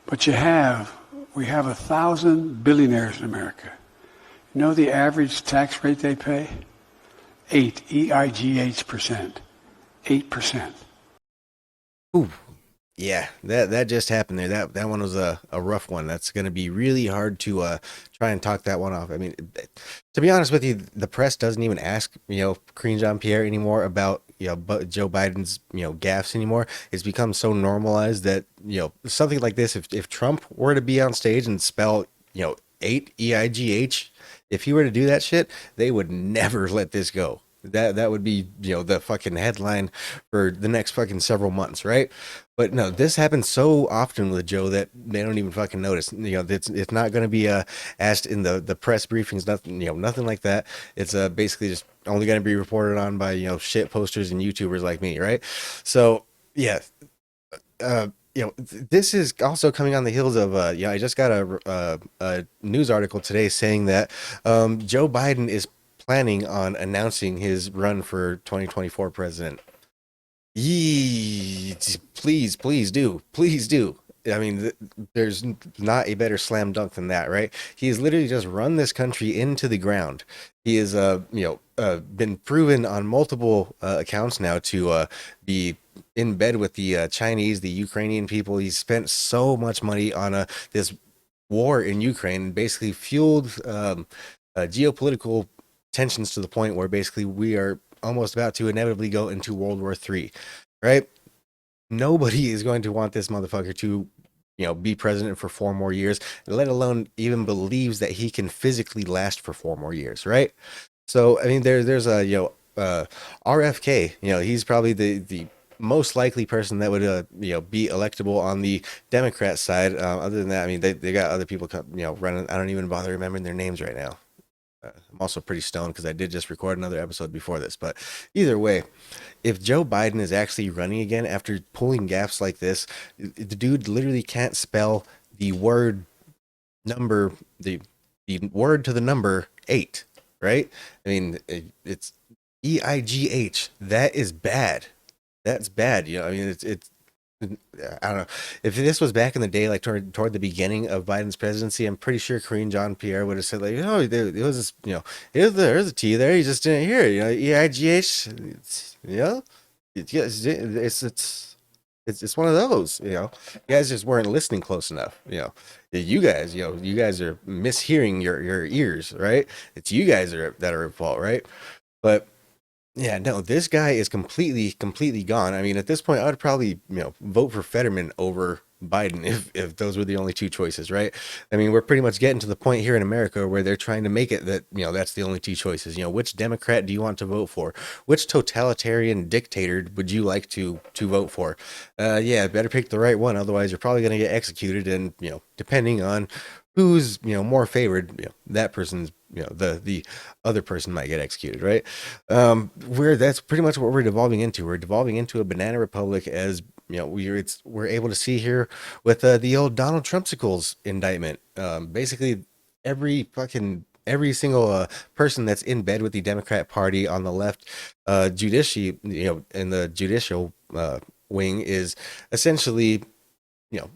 But we have 1,000 billionaires in America. You know the average tax rate they pay? 8%. 8%. Ooh, yeah, that just happened there. That one was a rough one. That's going to be really hard to try and talk that one off. I mean, to be honest with you, the press doesn't even ask Karine Jean-Pierre anymore about Joe Biden's gaffes anymore. It's become so normalized that something like this. If Trump were to be on stage and spell eight EIGH, if he were to do that shit, they would never let this go. That would be the fucking headline for the next fucking several months, right? But no, this happens so often with Joe that they don't even fucking notice. It's not going to be asked in the press briefings, nothing nothing like that. It's basically just only going to be reported on by shit posters and YouTubers like me, right? So yeah, this is also coming on the heels of I just got a news article today saying that Joe Biden is planning on announcing his run for 2024 president. Yee, please do. I mean, there's not a better slam dunk than that, right? He has literally just run this country into the ground. He has, been proven on multiple accounts now to be in bed with the Chinese, the Ukrainian people. He's spent so much money on this war in Ukraine, and basically fueled geopolitical tensions to the point where basically we are almost about to inevitably go into World War III, right? Nobody is going to want this motherfucker to, be president for 4 more years, let alone even believes that he can physically last for 4 more years, right? So, I mean, there's a, RFK, he's probably the most likely person that would, be electable on the Democrat side. Other than that, I mean, they got other people, running. I don't even bother remembering their names right now. I'm also pretty stoned because I did just record another episode before this. But either way, if Joe Biden is actually running again after pulling gaffes like this, the dude literally can't spell the word number, the word to the number eight, right? I mean, it's EIGH. That is bad. That's bad. I mean, it's I don't know. If this was back in the day, like toward the beginning of Biden's presidency, I'm pretty sure Karine Jean-Pierre would have said like, it was this, here's a T there, you just didn't hear it, EIGH, it's one of those, you guys just weren't listening close enough, you guys are mishearing your ears, right? It's you guys that are at fault, right? But yeah, no, this guy is completely gone. I mean, at this point, I would probably, vote for Fetterman over Biden if those were the only two choices, right? I mean, we're pretty much getting to the point here in America where they're trying to make it that, that's the only two choices. Which Democrat do you want to vote for? Which totalitarian dictator would you like to vote for? Yeah, better pick the right one, otherwise you're probably going to get executed, and, depending on who's more favored, that person's the other person might get executed, right? Where that's pretty much what we're devolving into. We're devolving into a banana republic, as we're able to see here with the old Donald Trumpsicles indictment. Basically, every single person that's in bed with the Democrat Party on the left, in the judicial wing, is essentially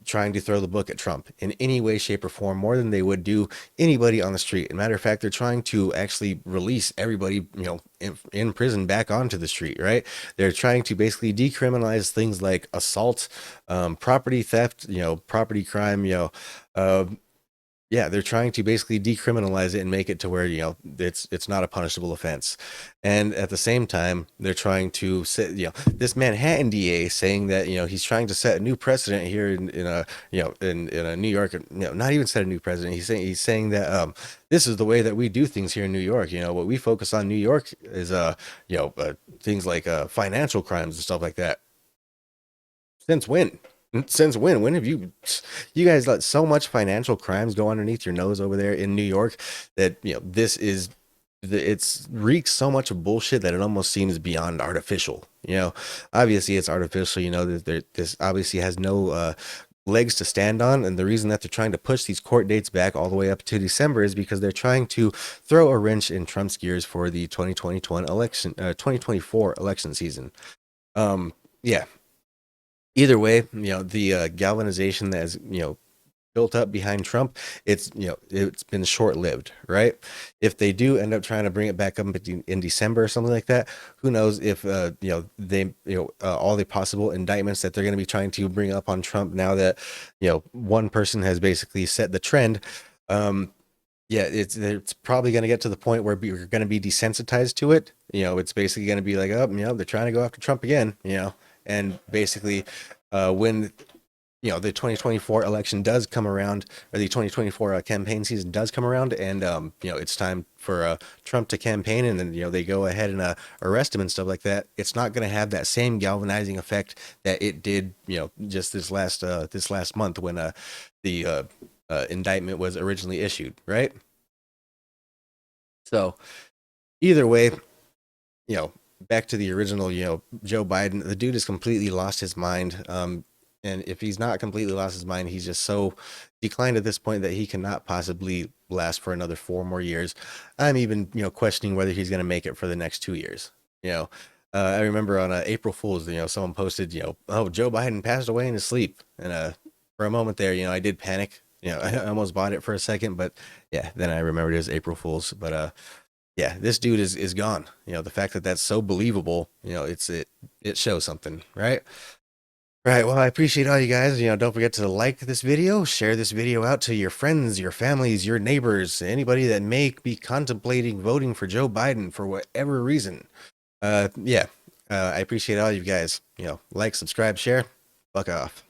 trying to throw the book at Trump in any way, shape, or form, more than they would do anybody on the street. As a matter of fact, they're trying to actually release everybody, in prison back onto the street, right? They're trying to basically decriminalize things like assault, property theft, property crime, uh, yeah, they're trying to basically decriminalize it and make it to where it's not a punishable offense. And at the same time, they're trying to set this Manhattan DA saying that he's trying to set a new precedent here in a in a New York, not even set a new precedent. He's saying that this is the way that we do things here in New York. What we focus on New York is things like financial crimes and stuff like that. Since when? Since when? When have you guys let so much financial crimes go underneath your nose over there in New York that this is it's reeks so much of bullshit that it almost seems beyond artificial. Obviously it's artificial. This obviously has no legs to stand on, and the reason that they're trying to push these court dates back all the way up to December is because they're trying to throw a wrench in Trump's gears for the 2024 election season. Yeah, either way, the galvanization that is, built up behind Trump, it's, you know, it's been short-lived, right? If they do end up trying to bring it back up in December or something like that, who knows if you know, they, you know, all the possible indictments that they're going to be trying to bring up on Trump now that, you know, one person has basically set the trend. Yeah, it's probably going to get to the point where we're going to be desensitized to it. You know, it's basically going to be like, oh, you know, they're trying to go after Trump again, you know, and basically, when, you know, the 2024 election does come around, or the 2024 campaign season does come around, and you know, it's time for Trump to campaign, and then, you know, they go ahead and arrest him and stuff like that. It's not going to have that same galvanizing effect that it did, you know, just this last month when the indictment was originally issued, right? So either way, you know, back to the original, you know, Joe Biden, the dude has completely lost his mind. And if he's not completely lost his mind, he's just so declined at this point that he cannot possibly last for another 4 more years. I'm even, you know, questioning whether he's going to make it for the next 2 years. You know, I remember on April Fool's, you know, someone posted, you know, oh, Joe Biden passed away in his sleep. And for a moment there, you know, I did panic. You know, I almost bought it for a second, but yeah, then I remembered it was April Fool's. But yeah, this dude is gone. You know, the fact that that's so believable, you know, it shows something, right? Right. Well, I appreciate all you guys. You know, don't forget to like this video, share this video out to your friends, your families, your neighbors, anybody that may be contemplating voting for Joe Biden for whatever reason. Yeah. I appreciate all you guys. You know, like, subscribe, share. Fuck off.